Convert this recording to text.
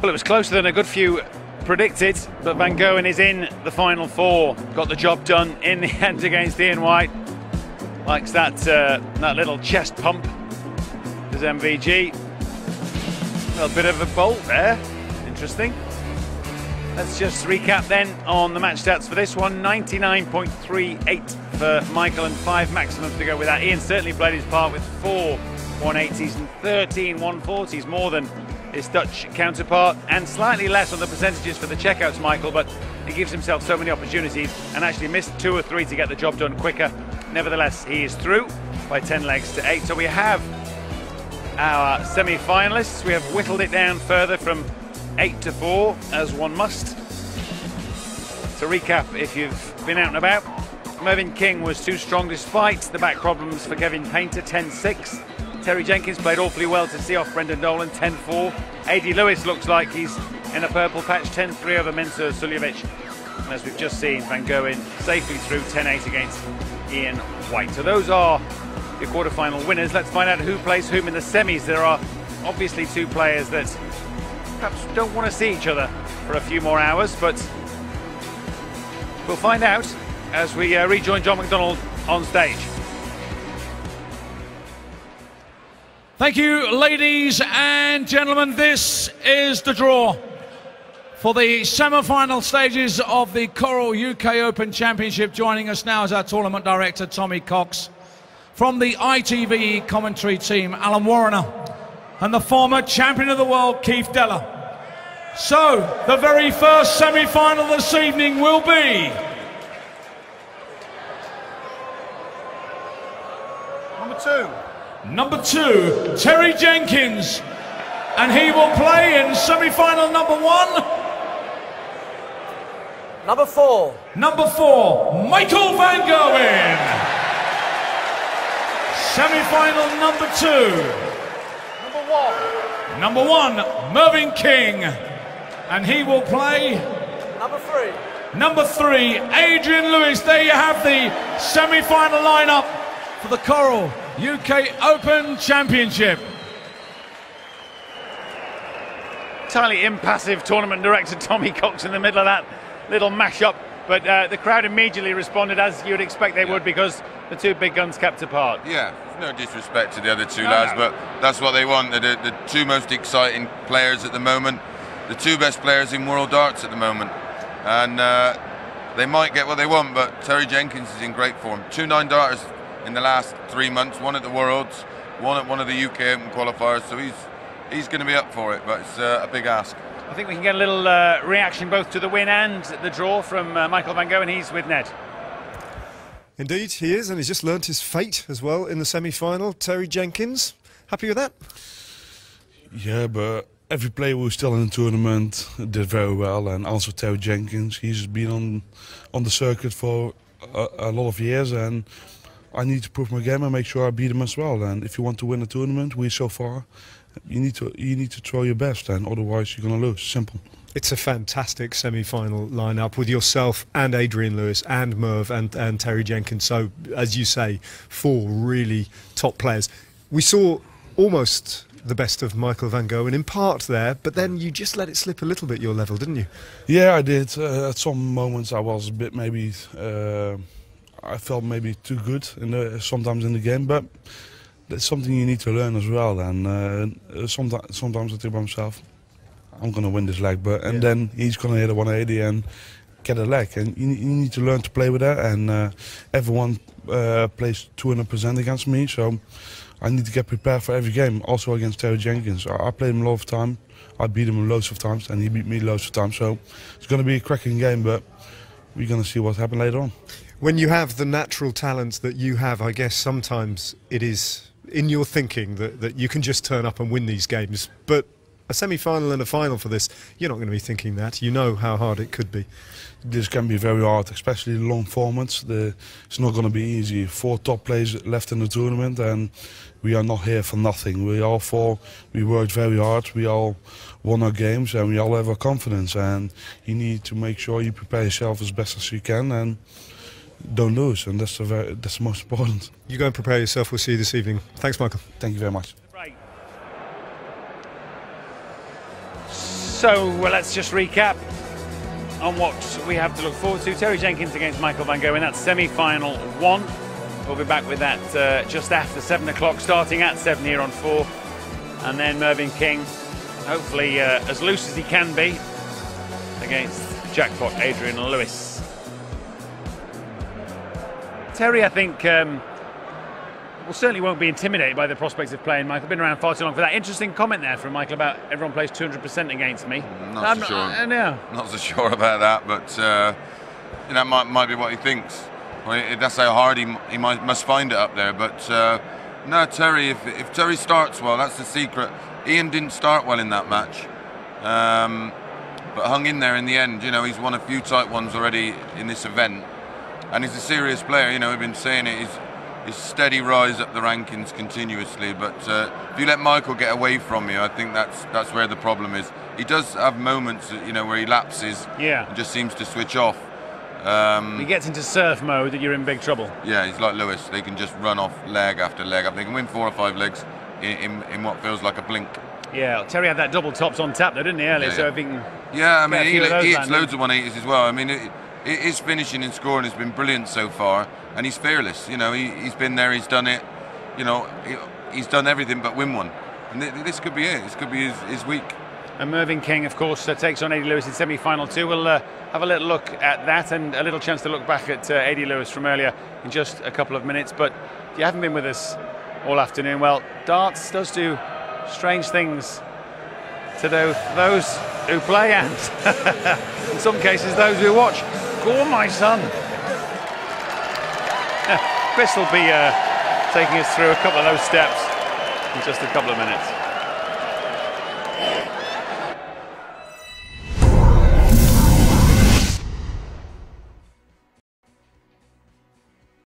Well, it was closer than a good few predicted, but Van Goghen is in the final four. Got the job done in the end against Ian White. Likes that that little chest pump. There's MVG. A little bit of a bolt there. Interesting. Let's just recap then on the match stats for this one. 99.38 for Michael and 5 maximums to go with that. Ian certainly played his part with 4 180s and 13 140s, more than his Dutch counterpart, and slightly less on the percentages for the checkouts, Michael, but he gives himself so many opportunities and actually missed 2 or 3 to get the job done quicker. Nevertheless, he is through by 10 legs to 8. So we have our semi-finalists. We have whittled it down further from 8 to 4, as one must. To recap, if you've been out and about, Mervyn King was too strong despite the back problems for Kevin Painter, 10-6. Terry Jenkins played awfully well to see off Brendan Dolan, 10-4. A.D. Lewis looks like he's in a purple patch, 10-3 over Mensur Suljovic. And as we've just seen, Van Goghen safely through 10-8 against Ian White. So those are the quarterfinal winners. Let's find out who plays whom in the semis. There are obviously 2 players that perhaps don't want to see each other for a few more hours, but we'll find out as we rejoin John McDonnell on stage. Thank you, ladies and gentlemen. This is the draw for the semi-final stages of the Coral UK Open Championship. Joining us now is our tournament director, Tommy Cox. From the ITV commentary team, Alan Warriner, and the former champion of the world, Keith Deller. So, the very first semi-final this evening will be Number 2, Terry Jenkins, and he will play in semi-final number 1. Number 4. Number 4, Michael Van Goghen. Semi-final number 2. Number 1, Mervyn King, and he will play Number 3, Adrian Lewis. There you have the semi-final lineup for the Coral UK Open Championship. Entirely impassive tournament director Tommy Cox in the middle of that little mash-up, but the crowd immediately responded as you'd expect they would, because the 2 big guns kept apart. Yeah, no disrespect to the other 2 lads, but that's what they want. They're the 2 most exciting players at the moment, the 2 best players in world darts at the moment, and they might get what they want, but Terry Jenkins is in great form. 2 9-darters in the last 3 months, 1 at the Worlds, 1 at one of the UK Open qualifiers, so he's going to be up for it, but it's a big ask. I think we can get a little reaction both to the win and the draw from Michael Van Goghen. He's with Ned. Indeed, he is, and he's just learnt his fate as well in the semi-final. Terry Jenkins, happy with that? Yeah, but every player who's still in the tournament did very well, and also Terry Jenkins. He's been on the circuit for a lot of years, and I need to prove my game and make sure I beat him as well. And if you want to win a tournament, we're so far, you need to throw your best, and otherwise you're going to lose. Simple. It's a fantastic semi-final lineup with yourself and Adrian Lewis and Merv and Terry Jenkins. So, as you say, 4 really top players. We saw almost the best of Michael Van Goghen in part there, but then you just let it slip a little bit your level, didn't you? Yeah, I did. At some moments I was a bit maybe... I felt maybe too good sometimes in the game, but that's something you need to learn as well. And sometimes I think by myself, I'm going to win this leg, and then he's going to hit a 180 and get a leg. And you need to learn to play with that. And everyone plays 200% against me, so I need to get prepared for every game. Also against Terry Jenkins, I played him a lot of time. I beat him loads of times, and he beat me loads of times. So it's going to be a cracking game, but we're going to see what happens later on. When you have the natural talents that you have, I guess sometimes it is in your thinking that you can just turn up and win these games. But a semi-final and a final for this, you're not going to be thinking that. You know how hard it could be. This can be very hard, especially long formats. It's not going to be easy. 4 top players left in the tournament, and we are not here for nothing. We worked very hard. We all won our games, and we all have our confidence. And you need to make sure you prepare yourself as best as you can, and don't lose, and that's the most important. You go and prepare yourself. We'll see you this evening. Thanks, Michael. Thank you very much. So well, let's just recap on what we have to look forward to. Terry Jenkins against Michael Van Gerwen, that's semi-final 1. We'll be back with that just after 7 o'clock, starting at 7 here on 4. And then Mervyn King, hopefully as loose as he can be, against jackpot Adrian Lewis. Terry, I think, well, certainly won't be intimidated by the prospects of playing Michael. Been around far too long for that. Interesting comment there from Michael about everyone plays 200% against me. Not so sure. No. Not so sure about that, but you know, might be what he thinks. Well, that's how hard he must find it up there. But no, Terry. If Terry starts well, that's the secret. Ian didn't start well in that match, but hung in there in the end. You know, he's won a few tight ones already in this event, and he's a serious player. You know, we've been saying it. His steady rise up the rankings continuously. But if you let Michael get away from you, I think that's where the problem is. He does have moments, you know, where he lapses. Yeah. And just seems to switch off. He gets into surf mode, that you're in big trouble. Yeah, he's like Lewis. They can just run off leg after leg. They can win 4 or 5 legs in what feels like a blink. Yeah, Terry had that double tops on tap though, didn't he, earlier? Yeah, so yeah. if he can... Yeah, I mean, he hits landing. loads of 180s as well. I mean, his finishing and scoring has been brilliant so far, and he's fearless. You know, he's been there, he's done it. You know, he's done everything but win one. And this could be it. This could be his week. And Mervyn King, of course, takes on Adi Lewis in semi-final 2. We'll have a little look at that and a little chance to look back at Adi Lewis from earlier in just a couple of minutes. But if you haven't been with us all afternoon, well, darts does do strange things to those who play and, in some cases, those who watch. Go on, my son. Chris will be taking us through a couple of those steps in just a couple of minutes.